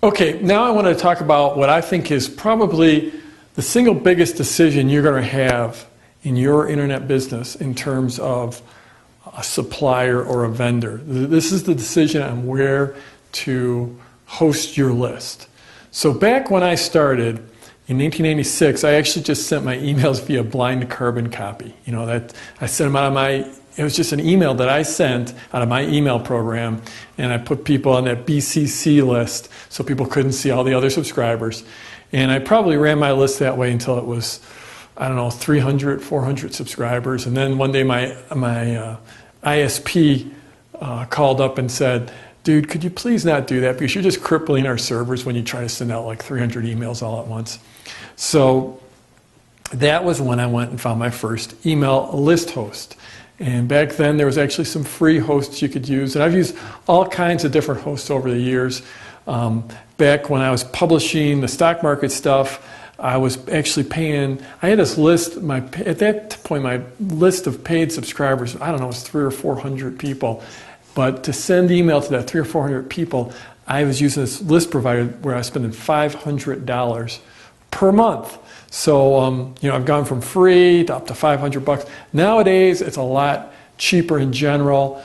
Okay, now I want to talk about what I think is probably the single biggest decision you're going to have in your internet business in terms of a supplier or a vendor. This is the decision on where to host your list. So back when I started in 1986, I actually just sent my emails via blind carbon copy. You know, that I sent them out of my, it was just an email that I sent out of my email program, and I put people on that BCC list so people couldn't see all the other subscribers. And I probably ran my list that way until it was, I don't know, 300, 400 subscribers. And then one day my ISP called up and said, dude, could you please not do that, because you're just crippling our servers when you try to send out like 300 emails all at once. So that was when I went and found my first email list host. And back then there was actually some free hosts you could use. And I've used all kinds of different hosts over the years. Back when I was publishing the stock market stuff, I was actually paying, I had this list, at that point my list of paid subscribers, I don't know, it was 300 or 400 people. But to send email to that 300 or 400 people, I was using this list provider where I was spending $500 per month. So, you know, I've gone from free to up to $500. Nowadays, it's a lot cheaper in general.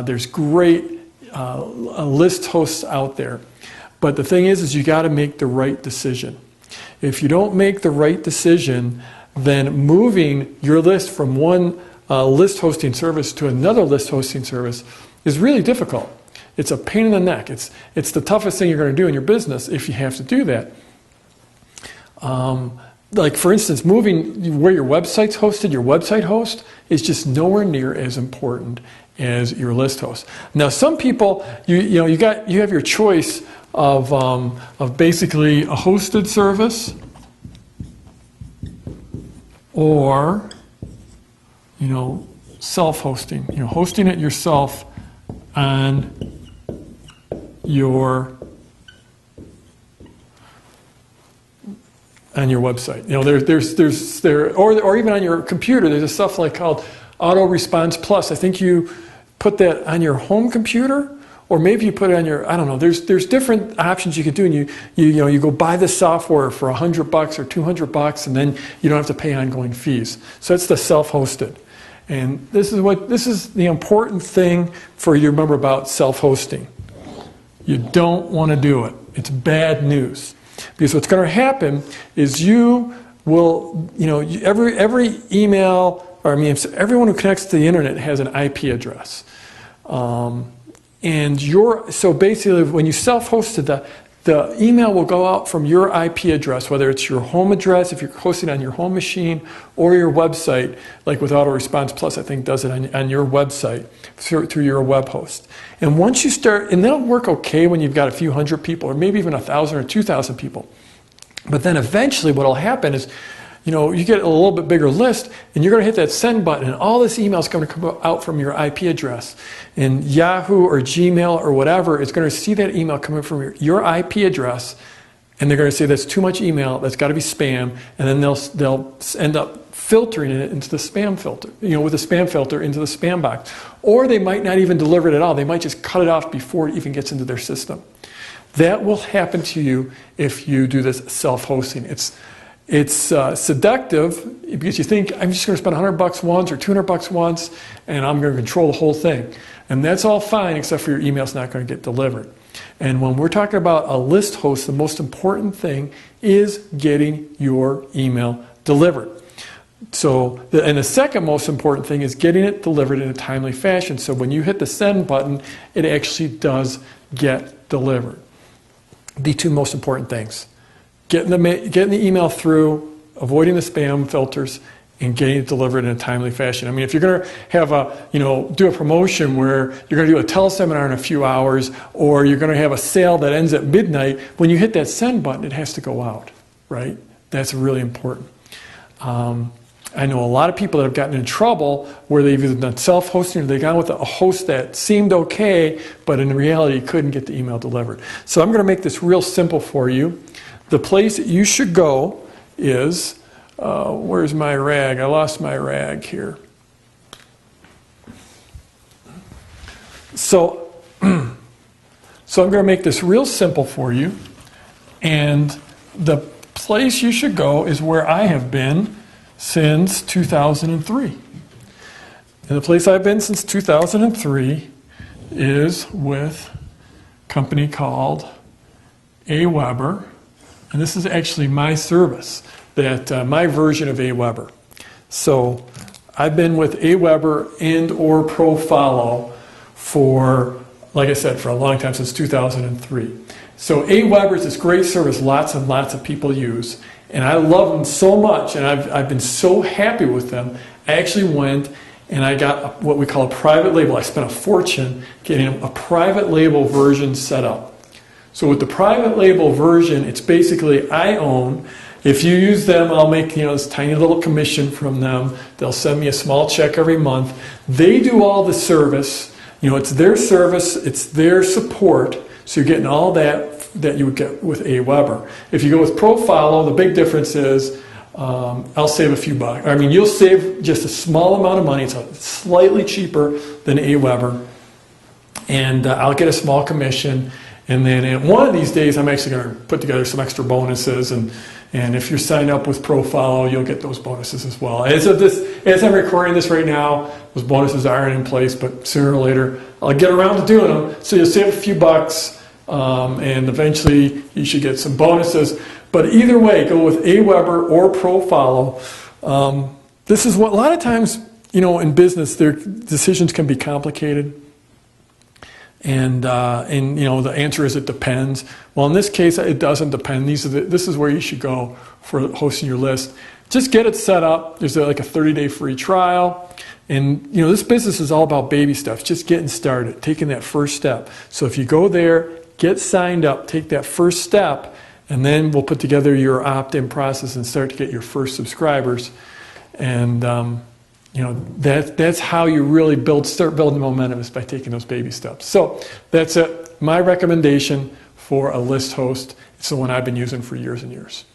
There's great list hosts out there. But the thing is you got to make the right decision. If you don't make the right decision, then moving your list from one list hosting service to another list hosting service is really difficult. It's a pain in the neck. It's the toughest thing you're going to do in your business if you have to do that. Like for instance, moving where your website's hosted, your website host is just nowhere near as important as your list host. Now, some people, you have your choice of basically a hosted service or, you know, self-hosting. You know, hosting it yourself on your website. You know, or even on your computer. There's a stuff like called Auto Response Plus. I think you put that on your home computer, or maybe you put it on your, I don't know. There's different options you could do, and you go buy the software for $100 or $200, and then you don't have to pay ongoing fees. So it's the self-hosted. And this is the important thing for you to remember about self-hosting. You don't want to do it. It's bad news. Because what's going to happen is you will, you know, every email, or I mean, everyone who connects to the internet has an IP address. So basically when you self-hosted, the email will go out from your IP address, whether it's your home address, if you're hosting on your home machine, or your website, like with Auto Response Plus, I think does it on your website through your web host. And once you start, and that'll work okay when you've got a few hundred people, or maybe even 1,000 or 2,000 people. But then eventually what will happen is, you know, you get a little bit bigger list, and you're going to hit that send button, and all this email is going to come out from your IP address. And Yahoo or Gmail or whatever is going to see that email coming from your IP address, and they're going to say that's too much email, that's got to be spam, and then they'll end up filtering it into the spam filter, you know, with a spam filter into the spam box. Or they might not even deliver it at all. They might just cut it off before it even gets into their system. That will happen to you if you do this self-hosting. It's seductive because you think, I'm just going to spend $100 once or $200 once, and I'm going to control the whole thing. And that's all fine, except for your email's not going to get delivered. And when we're talking about a list host, the most important thing is getting your email delivered. So, and the second most important thing is getting it delivered in a timely fashion. So when you hit the send button, it actually does get delivered. The two most important things. Getting the email through, avoiding the spam filters, and getting it delivered in a timely fashion. I mean, if you're going to have do a promotion where you're going to do a teleseminar in a few hours, or you're going to have a sale that ends at midnight, when you hit that send button, it has to go out, right? That's really important. I know a lot of people that have gotten in trouble where they've either done self-hosting or they've gone with a host that seemed okay, but in reality couldn't get the email delivered. So I'm going to make this real simple for you. The place that you should go is, where's my rag? I lost my rag here. So I'm going to make this real simple for you. And the place you should go is where I have been since 2003. And the place I've been since 2003 is with a company called AWeber. And this is actually my service, my version of AWeber. So I've been with AWeber and or ProFollow for, like I said, for a long time, since 2003. So AWeber is this great service lots and lots of people use. And I love them so much, and I've been so happy with them. I actually went and I got what we call a private label. I spent a fortune getting a private label version set up. So with the private label version, it's basically I own. If you use them, I'll make this tiny little commission from them. They'll send me a small check every month. They do all the service. It's their service, it's their support. So you're getting all that you would get with AWeber. If you go with ProFollow, the big difference is I'll save a few bucks. I mean, you'll save just a small amount of money. It's slightly cheaper than AWeber. And I'll get a small commission. And then one of these days, I'm actually going to put together some extra bonuses. And if you're signed up with ProFollow, you'll get those bonuses as well. As I'm recording this right now, those bonuses aren't in place, but sooner or later, I'll get around to doing them. So you'll save a few bucks, and eventually you should get some bonuses. But either way, go with AWeber or ProFollow. This is what a lot of times, in business, their decisions can be complicated. And the answer is it depends. Well, in this case, it doesn't depend. This is where you should go for hosting your list. Just get it set up. There's like a 30-day free trial. And this business is all about baby steps, just getting started, taking that first step. So if you go there, get signed up, take that first step, and then we'll put together your opt-in process and start to get your first subscribers. And that's how you really start building momentum, is by taking those baby steps. So that's it. My recommendation for a list host. It's the one I've been using for years and years.